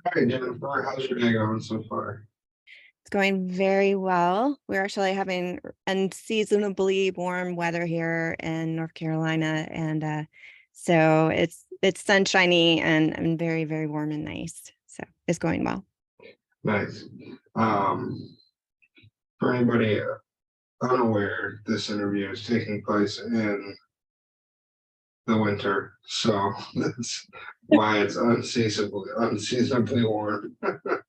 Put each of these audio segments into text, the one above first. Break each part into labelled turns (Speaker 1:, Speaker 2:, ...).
Speaker 1: Hi, Jennifer. How's your day going so far?
Speaker 2: It's going very well. We're actually having unseasonably warm weather here in North Carolina, and so it's sunshiny and very, very warm and nice. So it's going well.
Speaker 1: Nice. Um, for anybody unaware, this interview is taking place in the winter, so that's why it's unseasonably warm. For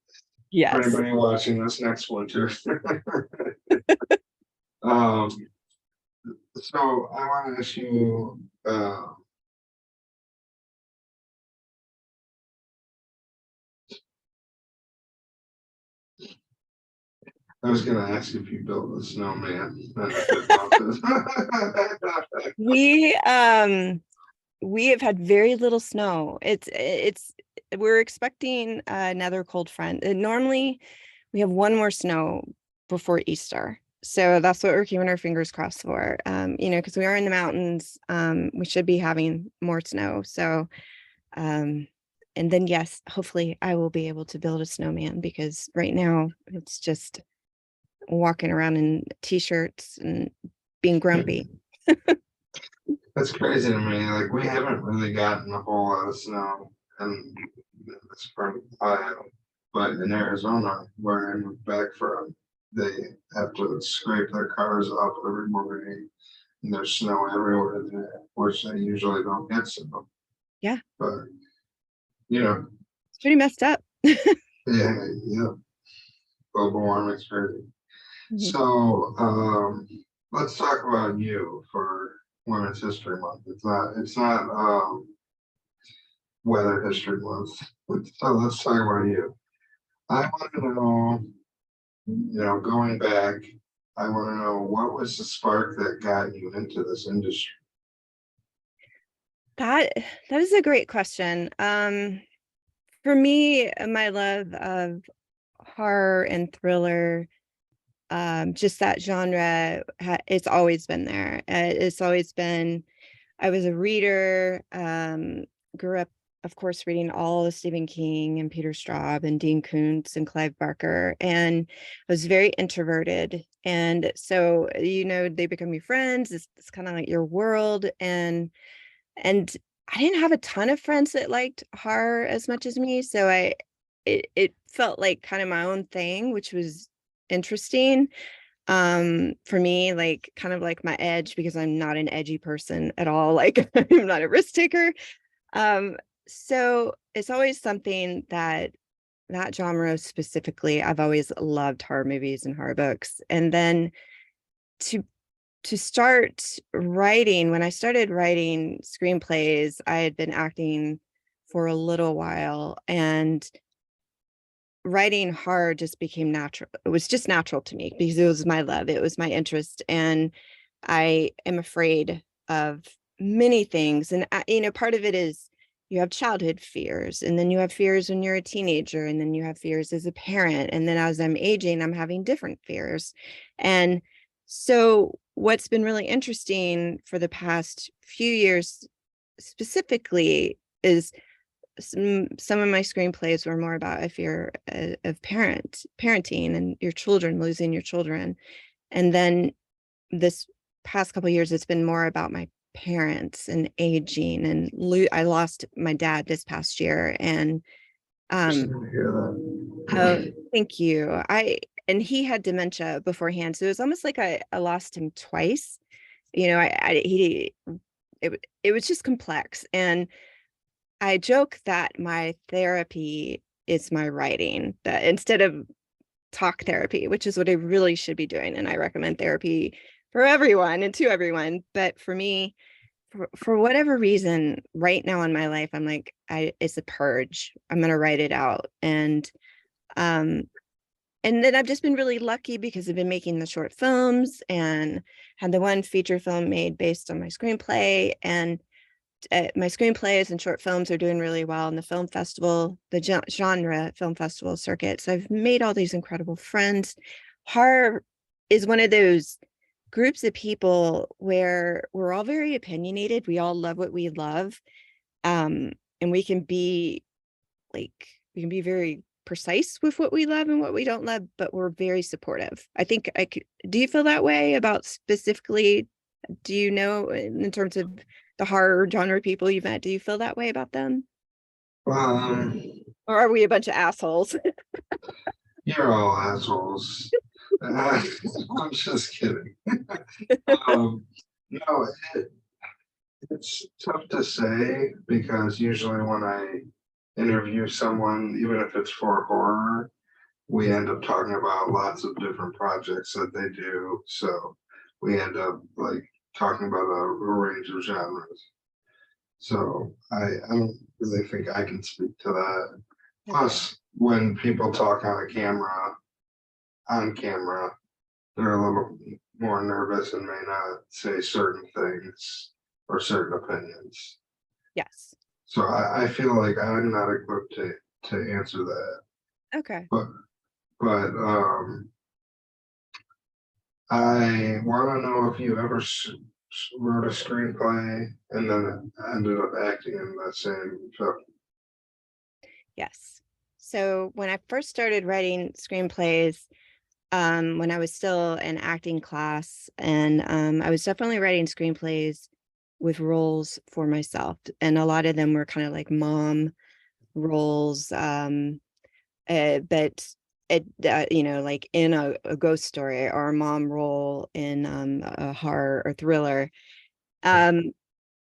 Speaker 2: Yes.
Speaker 1: anybody watching this next winter. um, so I want to ask you, I was going to ask if you built a snowman and if it melted.
Speaker 2: We we have had very little snow. It's we're expecting another cold front. And normally we have one more snow before Easter. So that's what we're keeping our fingers crossed for. Because we are in the mountains, we should be having more snow. So um and then yes, hopefully I will be able to build a snowman because right now it's just walking around in t-shirts and being grumpy.
Speaker 1: That's crazy to me. Like we haven't really gotten a whole lot of snow in this part of Ohio, but in Arizona, where I moved back from, they have to scrape their cars off every morning, and there's snow everywhere there, which they usually don't get snow.
Speaker 2: Yeah,
Speaker 1: But you know,
Speaker 2: it's pretty messed up.
Speaker 1: yeah, global warming's crazy.
Speaker 2: Mhm.
Speaker 1: So let's talk about you for Women's History Month. It's not Weather History Month. So let's talk about you. I want to know, going back, I want to know what was the spark that got you into this industry?
Speaker 2: That that is a great question. For me, my love of horror and thriller, just that genre, it's always been there. It's always been. I was a reader. Grew up, of course, reading all of Stephen King and Peter Straub and Dean Koontz and Clive Barker, and I was very introverted. And so, they become your friends. It's kind of like your world, and I didn't have a ton of friends that liked horror as much as me, so it felt like kind of my own thing, which was interesting for me, like kind of like my edge because I'm not an edgy person at all. Like I'm not a risk taker. Um, so it's always something that genre specifically, I've always loved horror movies and horror books. And then to to start writing, when I started writing screenplays, I had been acting for a little while, and writing horror just became natural. It was just natural to me because it was my love, it was my interest, and I am afraid of many things. And part of it is you have childhood fears, and then you have fears when you're a teenager, and then you have fears as a parent, and then as I'm aging, I'm having different fears. And so what's been really interesting for the past few years specifically is some of my screenplays were more about a fear of parenting and your children, losing your children. And then this past couple of years, it's been more about my parents and aging, and I lost my dad this past year. And
Speaker 1: Just
Speaker 2: um
Speaker 1: to hear
Speaker 2: oh,
Speaker 1: that.
Speaker 2: thank you. And he had dementia beforehand, so it was almost like I lost him twice. I he it was just complex. And I joke that my therapy is my writing, that instead of talk therapy, which is what I really should be doing. And I recommend therapy for everyone and to everyone. But for me, for whatever reason, right now in my life, I'm like, it's a purge. I'm gonna write it out. Um, and then I've just been really lucky because I've been making the short films and had the one feature film made based on my screenplay. And my screenplays and short films are doing really well in the film festival, the genre film festival circuit. So I've made all these incredible friends. Horror is one of those groups of people where we're all very opinionated. We all love what we love. And we can be like we can be very precise with what we love and what we don't love, but we're very supportive. I think I could, do you feel that way about specifically, do you know, in terms of the horror genre people you've met, do you feel that way about them?
Speaker 1: Um,
Speaker 2: Or are we a bunch of assholes?
Speaker 1: you're all assholes. I'm just kidding. No, it's tough to say because usually when I interview someone, even if it's for horror, we end up talking about lots of different projects that they do. So we end up like talking about a range of genres. So I don't really think I can speak to that.
Speaker 2: Okay.
Speaker 1: Plus, when people talk on camera, they're a little more nervous and may not say certain things or certain opinions.
Speaker 2: Yes.
Speaker 1: So I feel like I'm not equipped to answer that.
Speaker 2: Okay.
Speaker 1: But I want to know if you ever wrote a screenplay and then ended up acting in the same film.
Speaker 2: Yes. So when I first started writing screenplays, when I was still in acting class, and I was definitely writing screenplays with roles for myself, and a lot of them were kind of like mom roles, but it like in a ghost story, or a mom role in a horror or thriller. Um,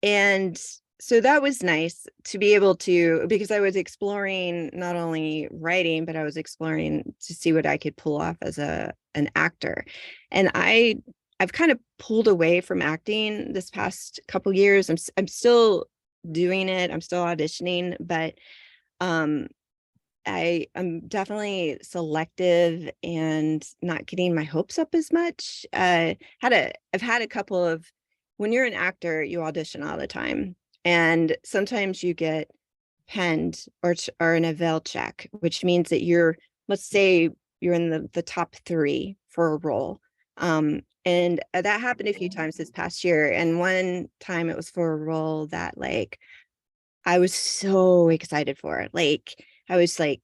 Speaker 2: and so that was nice to be able to, because I was exploring not only writing, but I was exploring to see what I could pull off as an actor. And I've kind of pulled away from acting this past couple years. I'm still doing it. I'm still auditioning, but um I'm definitely selective and not getting my hopes up as much. I've had a couple of, when you're an actor, you audition all the time. And sometimes you get penned or an avail check, which means that let's say you're in the top 3 for a role. And that happened a few times this past year. And one time it was for a role that like I was so excited for. Like I was like,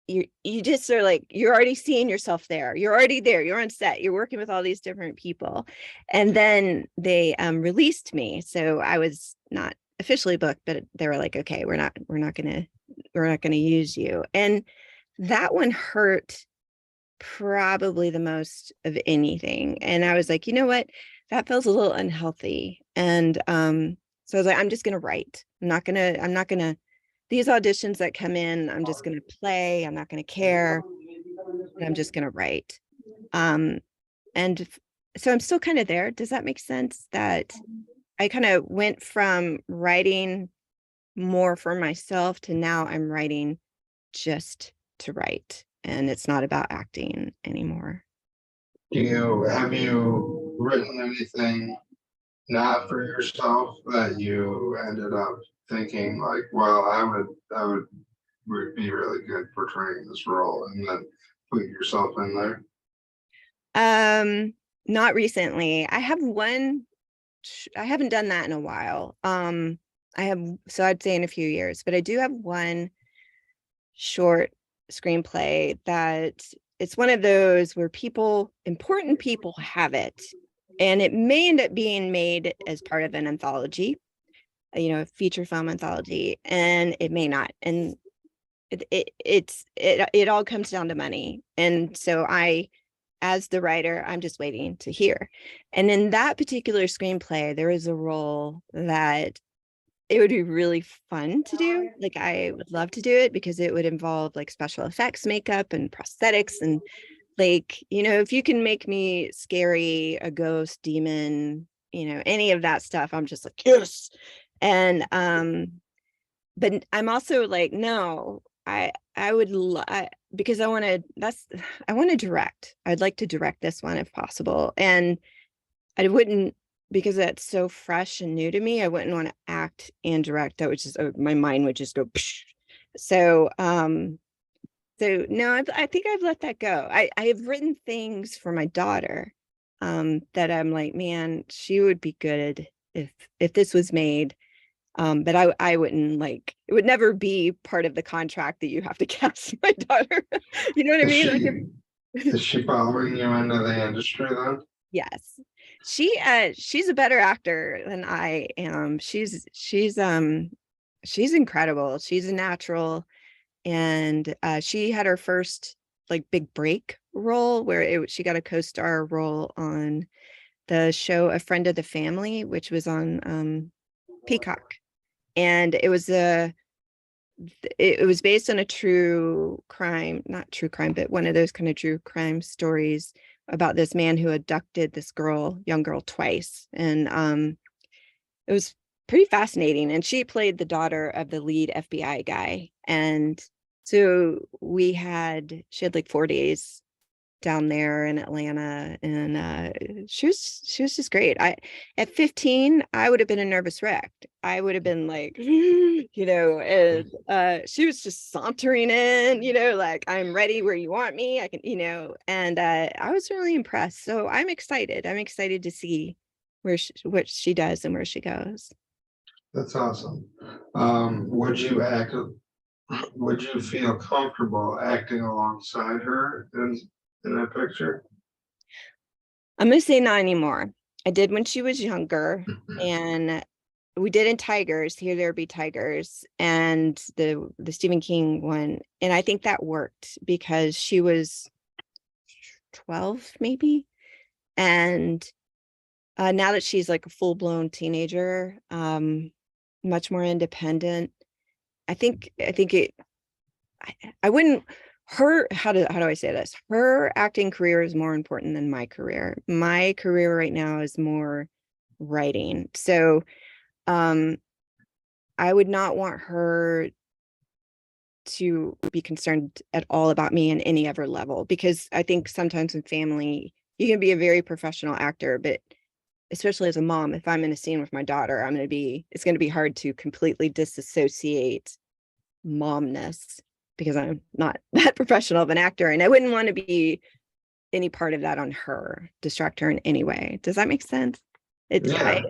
Speaker 2: you just are like, you're already seeing yourself there. You're already there. You're on set. You're working with all these different people. And then they released me. So I was not officially booked, but they were like, okay, we're not gonna use you. And that one hurt probably the most of anything. And I was like, you know what? That feels a little unhealthy. And so I was like, I'm just gonna write. I'm not gonna these auditions that come in, I'm just gonna play, I'm not gonna care, and I'm just gonna write. Um, and so I'm still kind of there. Does that make sense? That I kind of went from writing more for myself to now I'm writing just to write, and it's not about acting anymore.
Speaker 1: Have you written anything not for yourself that you ended up thinking like, well, I would be really good portraying this role, and then put yourself in there?
Speaker 2: Not recently. I haven't done that in a while. So I'd say in a few years, but I do have one short screenplay that it's one of those where important people have it, and it may end up being made as part of an anthology, a feature film anthology, and it may not. And it all comes down to money. And so as the writer, I'm just waiting to hear. And in that particular screenplay, there is a role that it would be really fun to do. Like I would love to do it because it would involve like special effects, makeup and prosthetics. And like, if you can make me scary, a ghost, demon, any of that stuff, I'm just like, yes. And but I'm also like, no, I would because I want to direct. I'd like to direct this one if possible. And I wouldn't, because that's so fresh and new to me, I wouldn't want to act and direct. That would just, my mind would just go psh. So so no, I think I've let that go. I have written things for my daughter that I'm like, man, she would be good if this was made. But I wouldn't like, it would never be part of the contract that you have to cast my daughter. You know what I
Speaker 1: Is
Speaker 2: mean? Like
Speaker 1: she, is she following you into the industry then?
Speaker 2: yes. She's a better actor than I am. She's incredible. She's a natural. And she had her first like big break role where she got a co-star role on the show A Friend of the Family, which was on Peacock. And it was based on a true crime, not true crime, but one of those kind of true crime stories about this man who abducted this young girl twice. And it was pretty fascinating. And she played the daughter of the lead FBI guy. And so she had like 4 days down there in Atlanta, and she was just great. At 15, I would have been a nervous wreck. I would have been like, and she was just sauntering in, like, I'm ready where you want me. I can, and I was really impressed. So I'm excited. I'm excited to see what she does and where she goes.
Speaker 1: That's awesome. Would you feel comfortable acting alongside her in that picture?
Speaker 2: I'm gonna say not anymore. I did when she was younger, and we did in Tigers, Here There Be Tigers, and the Stephen King one. And I think that worked because she was 12 maybe. And now that she's like a full-blown teenager, much more independent, I wouldn't how do I say this? Her acting career is more important than my career. My career right now is more writing. So I would not want her to be concerned at all about me in any other level, because I think sometimes in family, you can be a very professional actor, but especially as a mom, if I'm in a scene with my daughter, it's going to be hard to completely disassociate momness, because I'm not that professional of an actor, and I wouldn't want to be any part of that on her, distract her in any way. Does that make sense?
Speaker 1: Yeah,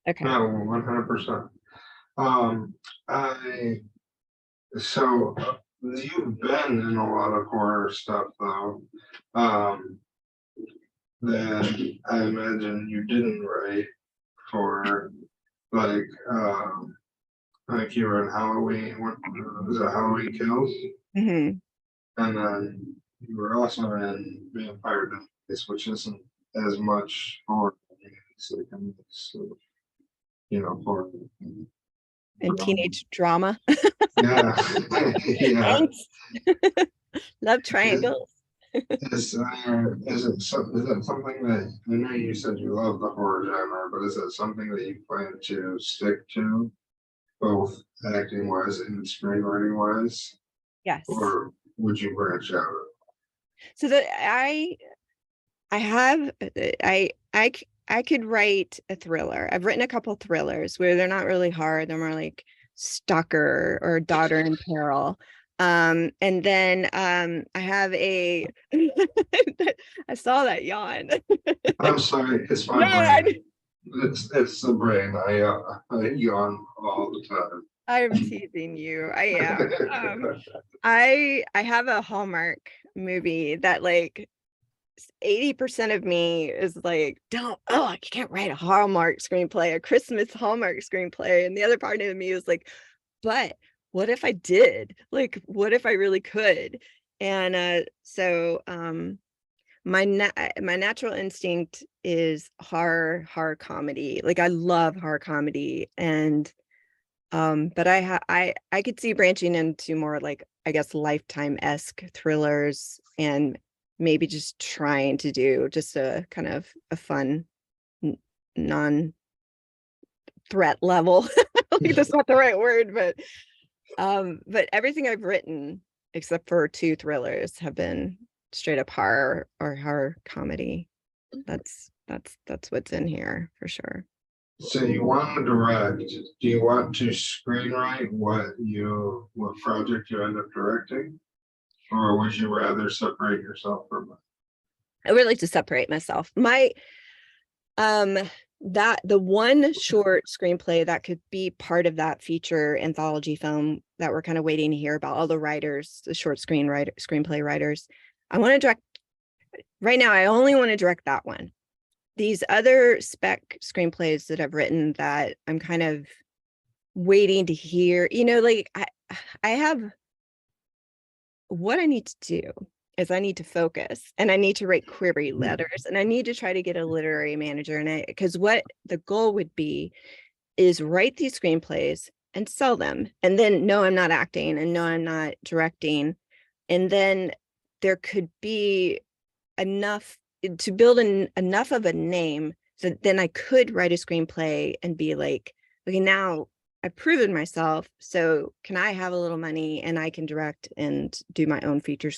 Speaker 2: Okay.
Speaker 1: no, 100%. I so you've been in a lot of horror stuff though. Um, that I imagine you didn't write for, like like you were in Halloween. What was it, Halloween Kills?
Speaker 2: Mhm.
Speaker 1: And then you were also in Vampire Diaries, which isn't as much horror. It's like a mix of, horror and
Speaker 2: And
Speaker 1: drama.
Speaker 2: teenage drama.
Speaker 1: Yeah, yeah.
Speaker 2: Angst. Love
Speaker 1: Is,
Speaker 2: triangles.
Speaker 1: is it something that I know you said you love the horror genre, but is it something that you plan to stick to, both acting wise and screenwriting wise,
Speaker 2: Yes.
Speaker 1: or would you branch out?
Speaker 2: So that I have I could write a thriller. I've written a couple thrillers where they're not really hard. They're more like Stalker or Daughter in Peril. And then I have a I saw that yawn.
Speaker 1: I'm sorry, it's my
Speaker 2: Yeah,
Speaker 1: brain. It's the brain. I yawn all the time.
Speaker 2: I'm teasing you. I am. I have a Hallmark movie that like 80% of me is like, I can't write a Hallmark screenplay, a Christmas Hallmark screenplay. And the other part of me is like, but what if I did? Like, what if I really could? And so my natural instinct is horror comedy. Like, I love horror comedy. And but I could see branching into more like, I guess, Lifetime-esque thrillers, and maybe just trying to do just a kind of a fun non-threat level. I don't think that's not the right word, but everything I've written except for 2 thrillers have been straight up horror or horror comedy. That's what's in here for sure.
Speaker 1: So you want to direct? Do you want to screenwrite what project you end up directing, or would you rather separate yourself from it?
Speaker 2: I would like to separate myself. My that the one short screenplay that could be part of that feature anthology film that we're kind of waiting to hear about, all the writers, the short screenplay writers, I want to direct. Right now, I only want to direct that one. These other spec screenplays that I've written that I'm kind of waiting to hear, like I have, what I need to do is I need to focus, and I need to write query letters, and I need to try to get a literary manager in it, because what the goal would be is write these screenplays and sell them. And then no, I'm not acting, and no, I'm not directing. And then there could be enough to build enough of a name that then I could write a screenplay and be like, okay, now I've proven myself, so can I have a little money and I can direct and do my own feature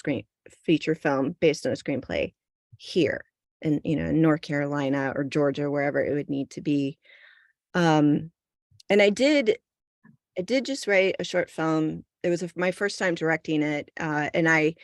Speaker 2: film based on a screenplay here in, North Carolina or Georgia, wherever it would need to be. And I did just write a short film. It was my first time directing it, and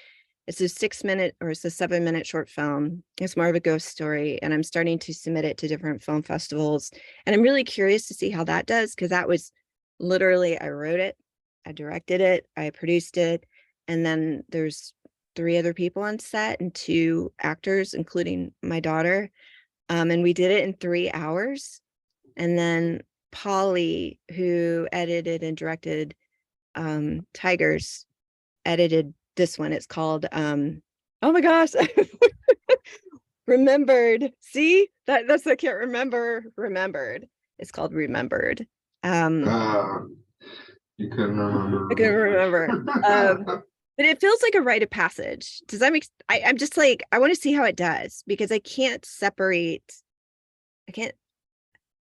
Speaker 2: it's a 6-minute or it's a 7-minute short film. It's more of a ghost story, and I'm starting to submit it to different film festivals. And I'm really curious to see how that does, because that was literally, I wrote it, I directed it, I produced it, and then there's 3 other people on set and 2 actors, including my daughter. And we did it in 3 hours. And then Polly, who edited and directed Tigers, edited this one. It's called oh my gosh, Remembered. See, that's I can't remember. Remembered. It's called Remembered.
Speaker 1: You couldn't remember.
Speaker 2: I can remember. But it feels like a rite of passage. Does that make I'm just like, I want to see how it does, because I can't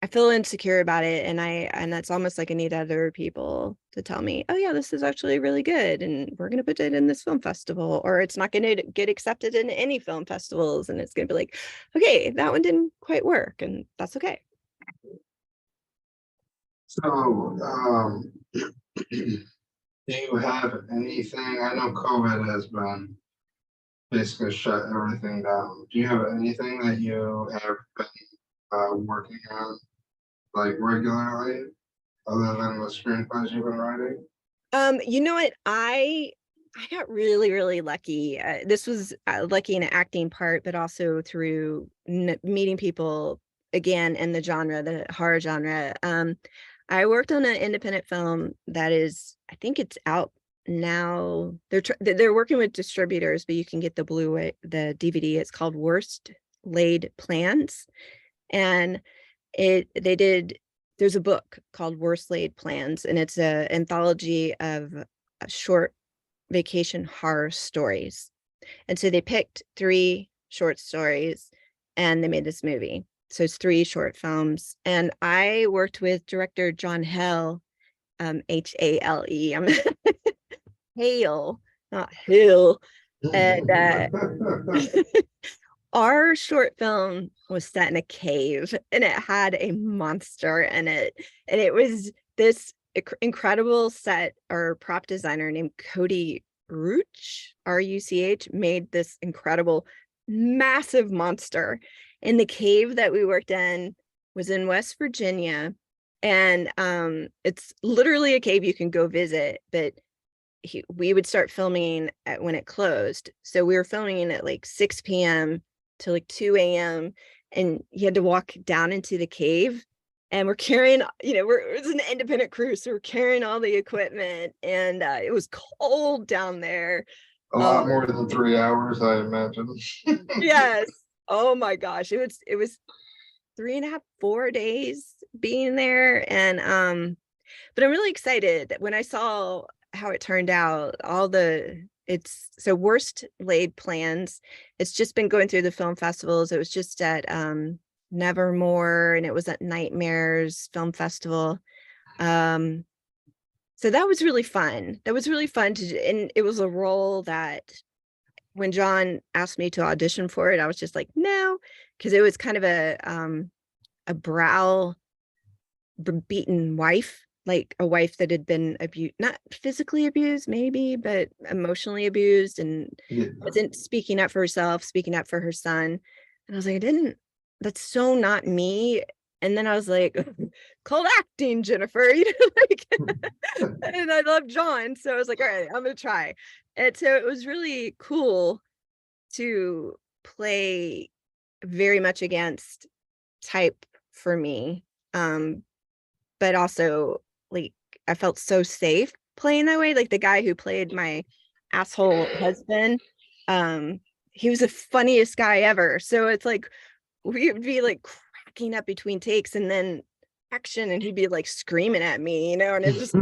Speaker 2: I feel insecure about it, and that's almost like I need other people to tell me, oh yeah, this is actually really good, and we're gonna put it in this film festival, or it's not gonna get accepted in any film festivals, and it's gonna be like, okay, that one didn't quite work, and that's okay.
Speaker 1: So, do you have anything? I know COVID has been basically shut everything down. Do you have anything that you have been working on like regularly, other than the screenplays you've been writing?
Speaker 2: You know what? I got really, really lucky. This was lucky in the acting part, but also through meeting people again in the genre, the horror genre. I worked on an independent film that is, I think it's out now. They're working with distributors, but you can get the Blu-ray, the DVD. It's called Worst Laid Plans, and there's a book called Worst Laid Plans, and it's an anthology of short vacation horror stories. And so they picked 3 short stories and they made this movie. So it's 3 short films. And I worked with director John Hale, Hale. I'm Hale, not Hill. And our short film was set in a cave, and it had a monster in it. And it was this incredible set or prop designer named Cody Ruch, Ruch, made this incredible, massive monster. And the cave that we worked in was in West Virginia. And it's literally a cave you can go visit, but we would start filming when it closed. So we were filming at like 6 p.m. to like 2 a.m. and you had to walk down into the cave, and we're carrying, it was an independent crew, so we're carrying all the equipment, and it was cold down there.
Speaker 1: A lot more than 3 hours, I imagine.
Speaker 2: Yes. Oh my gosh. It was 3.5, 4 days being there. And but I'm really excited when I saw how it turned out. It's so Worst Laid Plans. It's just been going through the film festivals. It was just at Nevermore, and it was at Nightmares Film Festival. So that was really fun. That was really fun and it was a role that when John asked me to audition for it, I was just like, no, because it was kind of a brow beaten wife, like a wife that had been abused, not physically abused maybe, but emotionally abused, and wasn't speaking up for herself, speaking up for her son. And I was like, that's so not me. And then I was like, cold acting, Jennifer, you know, like, and I love John. So I was like, all right, I'm going to try. And so it was really cool to play very much against type for me. But also like I felt so safe playing that way. Like the guy who played my asshole husband, he was the funniest guy ever. So it's like we would be like cracking up between takes and then action and he'd be like screaming at me, you know, and it's just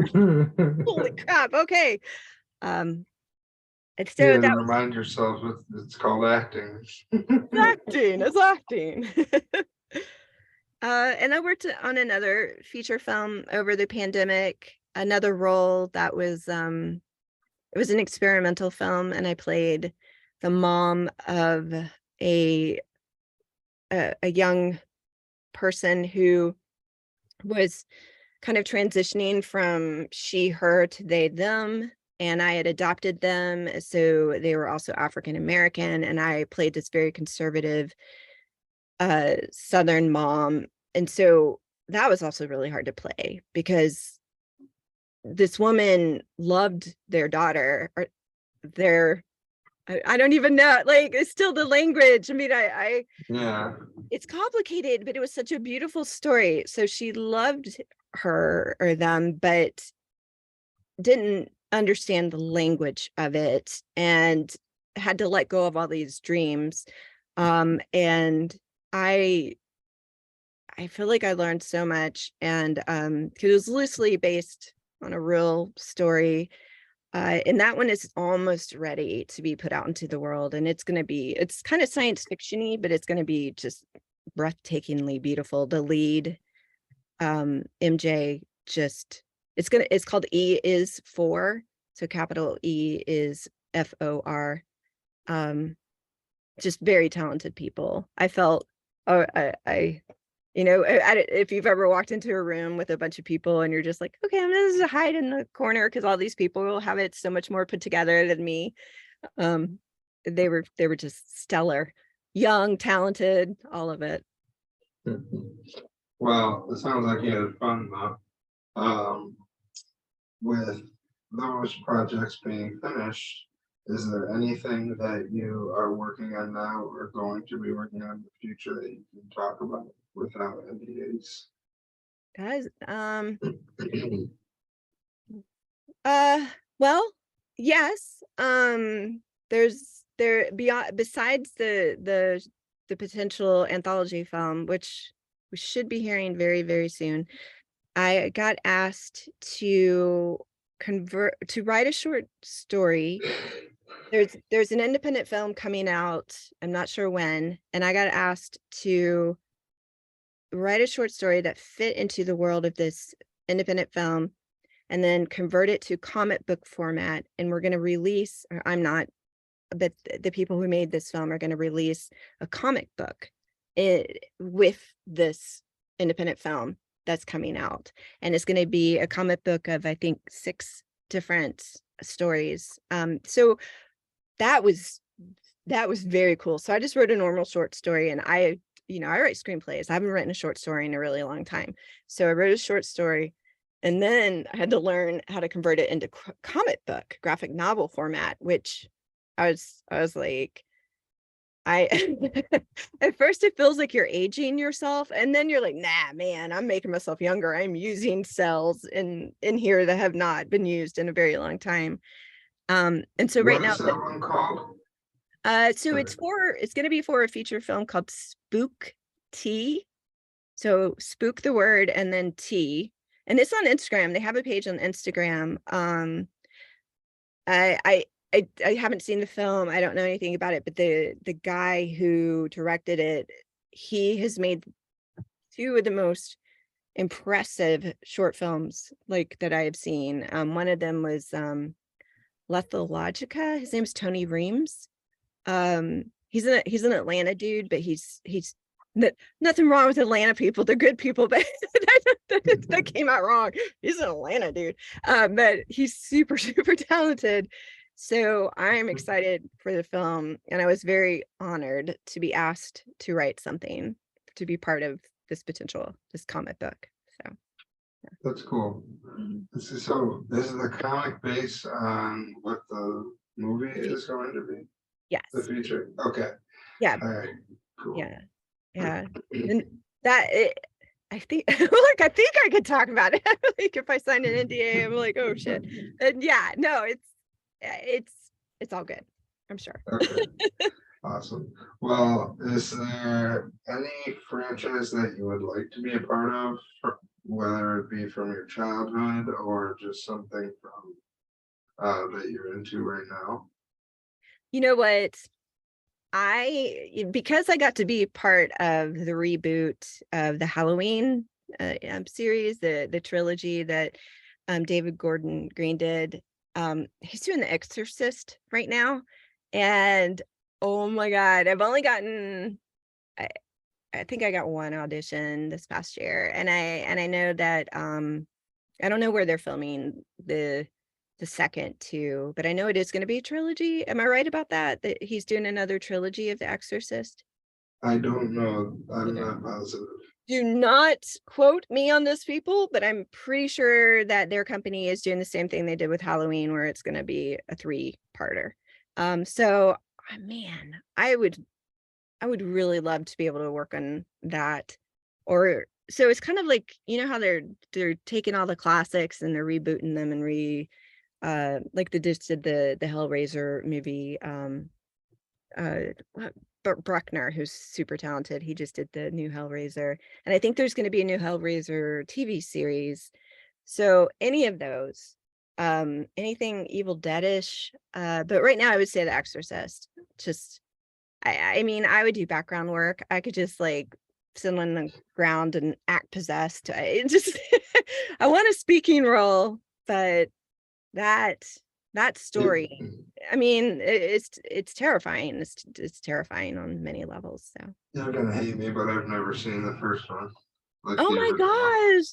Speaker 2: holy crap, okay. And so
Speaker 1: Yeah,
Speaker 2: that
Speaker 1: remind yourself it's called acting.
Speaker 2: it's acting. And I worked on another feature film over the pandemic, another role that was it was an experimental film, and I played the mom of a young person who was kind of transitioning from she, her to they, them. And I had adopted them. So they were also African American. And I played this very conservative Southern mom. And so that was also really hard to play because this woman loved their daughter or their, I don't even know, like it's still the language. I mean,
Speaker 1: Yeah.
Speaker 2: it's complicated, but it was such a beautiful story. So she loved her or them, but didn't understand the language of it and had to let go of all these dreams. And I feel like I learned so much, and because it was loosely based on a real story. And that one is almost ready to be put out into the world. And it's kind of science fiction-y, but it's going to be just breathtakingly beautiful. The lead, MJ, it's called E is For. So capital E is FOR. Just very talented people. I felt, oh, you know, if you've ever walked into a room with a bunch of people and you're just like, okay, I'm going to hide in the corner because all these people will have it so much more put together than me. They were just stellar, young, talented, all of it.
Speaker 1: Well, it sounds like you had fun though. With those projects being finished, is there anything that you are working on now or going to be working on in the future that you can talk about without NDAs?
Speaker 2: Guys, well, yes. There beyond besides the potential anthology film, which we should be hearing very, very soon. I got asked to write a short story. There's an independent film coming out. I'm not sure when, and I got asked to write a short story that fit into the world of this independent film and then convert it to comic book format. And we're going to release, or I'm not, but the people who made this film are going to release a comic book with this independent film that's coming out. And it's going to be a comic book of, I think, 6 different stories. So that was very cool. So I just wrote a normal short story, and I write screenplays. I haven't written a short story in a really long time. So I wrote a short story, and then I had to learn how to convert it into comic book, graphic novel format, which I was like, at first it feels like you're aging yourself, and then you're like, nah, man, I'm making myself younger. I'm using cells in here that have not been used in a very long time. And so right now,
Speaker 1: What is that one called?
Speaker 2: so it's going to be for a feature film called Spook T. So spook the word and then T, and it's on Instagram. They have a page on Instagram. I haven't seen the film. I don't know anything about it, but the guy who directed it, he has made 2 of the most impressive short films like that I have seen. One of them was Lethalogica. His name's Tony Reams. He's an Atlanta dude, but he's nothing wrong with Atlanta people. They're good people, but that came out wrong. He's an Atlanta dude. But he's super, super talented. So I'm excited for the film, and I was very honored to be asked to write something, to be part of this comic book. So
Speaker 1: That's cool.
Speaker 2: Mhm.
Speaker 1: So is the comic based on what the movie is going to be? The
Speaker 2: Yes.
Speaker 1: future? Okay.
Speaker 2: Yeah.
Speaker 1: All right. Cool.
Speaker 2: Yeah. Yeah. And I think like I think I could talk about it. Like if I sign an NDA, I'm like, oh shit. And yeah, no, it's all good. I'm sure.
Speaker 1: Okay. Awesome. Well, is there any franchise that you would like to be a part of, whether it be from your childhood or just something from that you're into right now?
Speaker 2: You know what? Because I got to be part of the reboot of the Halloween series, the trilogy that David Gordon Green did. He's doing The Exorcist right now, and oh my God, I've only gotten. I think I got one audition this past year, and I know that I don't know where they're filming the second two, but I know it is going to be a trilogy. Am I right about that? That he's doing another trilogy of The Exorcist?
Speaker 1: I don't know. I'm
Speaker 2: Yeah.
Speaker 1: not positive.
Speaker 2: Do not quote me on this, people, but I'm pretty sure that their company is doing the same thing they did with Halloween, where it's going to be a 3-parter. So man, I would really love to be able to work on that. Or so it's kind of like, you know how they're taking all the classics and they're rebooting them and like they just did the Hellraiser movie. Bruckner, who's super talented, he just did the new Hellraiser, and I think there's going to be a new Hellraiser TV series. So any of those, anything Evil Deadish, but right now I would say The Exorcist. Just I mean, I would do background work. I could just like sit on the ground and act possessed. I just I want a speaking role, but that story, I mean, it's terrifying. It's terrifying on many levels. So
Speaker 1: You're gonna hate me, but I've never seen the first one, like
Speaker 2: oh
Speaker 1: the
Speaker 2: my
Speaker 1: original one.
Speaker 2: gosh.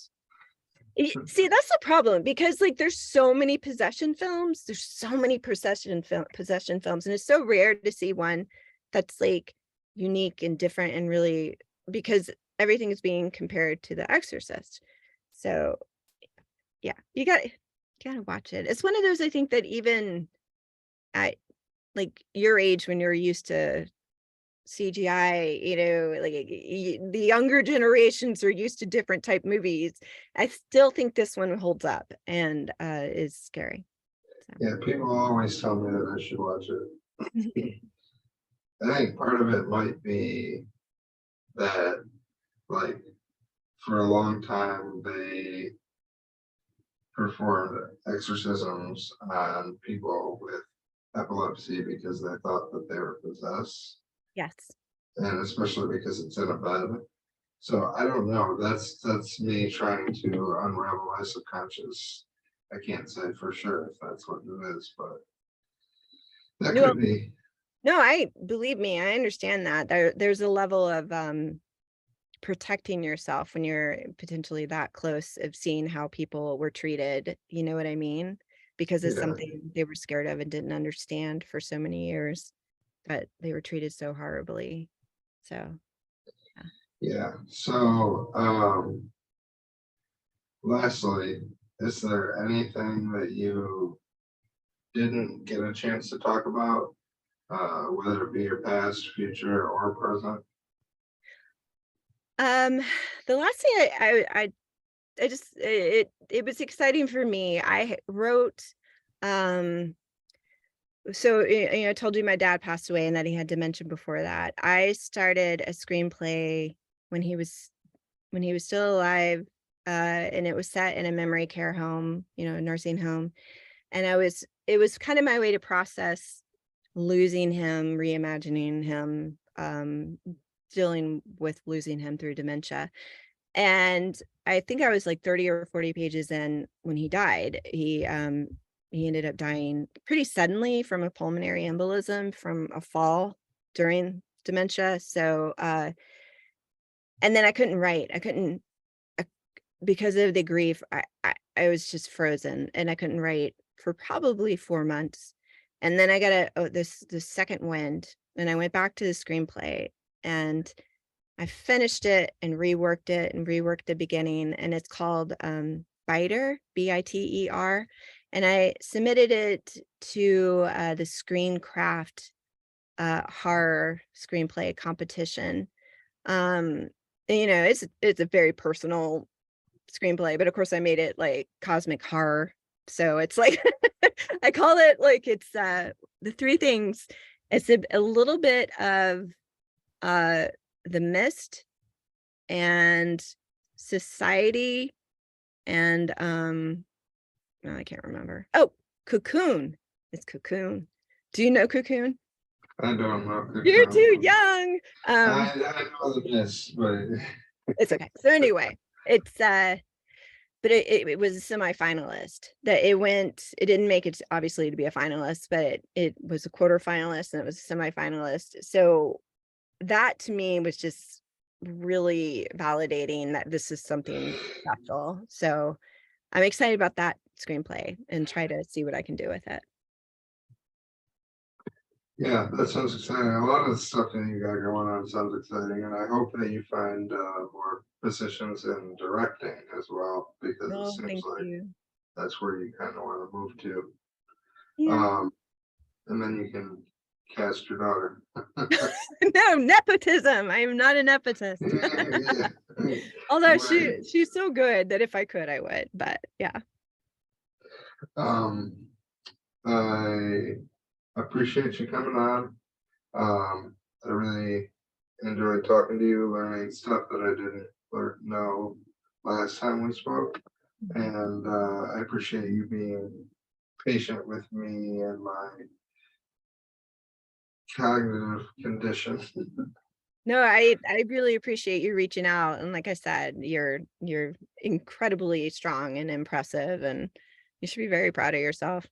Speaker 2: See, that's the problem, because like there's so many possession films. There's so many possession films, and it's so rare to see one that's like unique and different and really, because everything is being compared to The Exorcist. So yeah, you gotta watch it. It's one of those, I think, that even at like your age, when you're used to CGI, like the younger generations are used to different type movies. I still think this one holds up and is scary. So.
Speaker 1: Yeah, people always tell me that I should watch it. I think part of it might be that, like, for a long time, they performed exorcisms on people with epilepsy because they thought that they were possessed,
Speaker 2: Yes.
Speaker 1: and especially because it's in a bed. So I don't know. That's me trying to unravel my subconscious. I can't say for sure if that's what it is, but that
Speaker 2: No,
Speaker 1: could be.
Speaker 2: no, I believe me, I understand that. There's a level of protecting yourself when you're potentially that close of seeing how people were treated. You know what I mean? Because it's
Speaker 1: Yeah,
Speaker 2: something they were scared of and didn't understand for so many years, but they were treated so horribly. So yeah.
Speaker 1: yeah. So lastly, is there anything that you didn't get a chance to talk about, whether it be your past, future, or present?
Speaker 2: Um, the last thing I just it was exciting for me. I wrote so I told you my dad passed away and that he had dementia before that. I started a screenplay when he was still alive, and it was set in a memory care home, a nursing home. And it was kind of my way to process losing him, reimagining him, dealing with losing him through dementia. And I think I was like 30 or 40 pages in when he died. He ended up dying pretty suddenly from a pulmonary embolism from a fall during dementia. So and then I couldn't write. I couldn't because of the grief. I was just frozen and I couldn't write for probably 4 months. And then I got this second wind, and I went back to the screenplay, and I finished it and reworked the beginning, and it's called Biter, Biter, and I submitted it to the Screencraft horror screenplay competition. And, it's a very personal screenplay, but of course I made it like cosmic horror. So it's like I call it like it's the three things. It's a little bit of uh the mist and society and no, I can't remember. Oh, Cocoon. It's Cocoon. Do you know Cocoon?
Speaker 1: I don't know.
Speaker 2: You're too young.
Speaker 1: I know the miss, but
Speaker 2: It's okay. So anyway, it's but it was a semi-finalist. It didn't make it obviously to be a finalist, but it was a quarterfinalist and it was a semi-finalist. So that to me was just really validating that this is something special. So I'm excited about that screenplay and try to see what I can do with it.
Speaker 1: yeah, that sounds exciting. A lot of the stuff that you got going on sounds exciting, and I hope that you find more positions in directing as well, because it
Speaker 2: Oh,
Speaker 1: seems
Speaker 2: thank
Speaker 1: like
Speaker 2: you.
Speaker 1: that's where you kind of want to move to.
Speaker 2: Yeah.
Speaker 1: And then you can cast your daughter.
Speaker 2: No, nepotism. I am not a nepotist.
Speaker 1: Yeah,
Speaker 2: Although
Speaker 1: right.
Speaker 2: she's so good that if I could, I would. But yeah.
Speaker 1: Um, I appreciate you coming on. I really enjoyed talking to you, learning stuff that I didn't know last time we spoke. And I appreciate you being patient with me and my cognitive condition.
Speaker 2: No, I really appreciate you reaching out. And like I said, you're incredibly strong and impressive, and you should be very proud of yourself.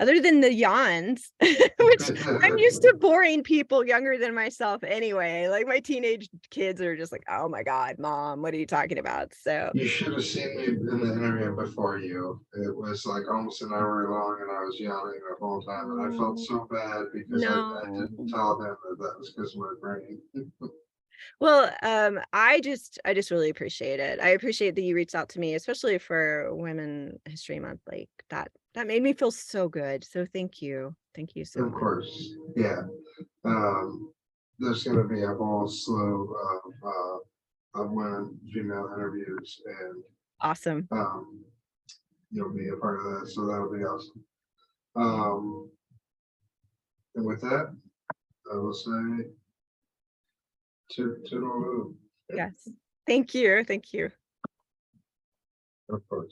Speaker 2: Other than the yawns, which I'm used to boring people younger than myself anyway. Like my teenage kids are just like, oh my God, mom, what are you talking about? So
Speaker 1: You should have seen me in the interview before you. It was like almost an hour long, and I was yelling the whole time, and I felt
Speaker 2: oh,
Speaker 1: so bad because I
Speaker 2: no.
Speaker 1: didn't tell him that was because of my brain.
Speaker 2: Well, I just really appreciate it. I appreciate that you reached out to me, especially for Women History Month. Like that made me feel so good. So thank you. Thank you so
Speaker 1: Of
Speaker 2: much.
Speaker 1: course, yeah. Um, there's going to be a whole slew of women, female interviews, and
Speaker 2: Awesome.
Speaker 1: um, you'll be a part of that, so that'll be awesome. Um, and with that, I will say to
Speaker 2: Yes. Thank you. Thank you.
Speaker 1: of course.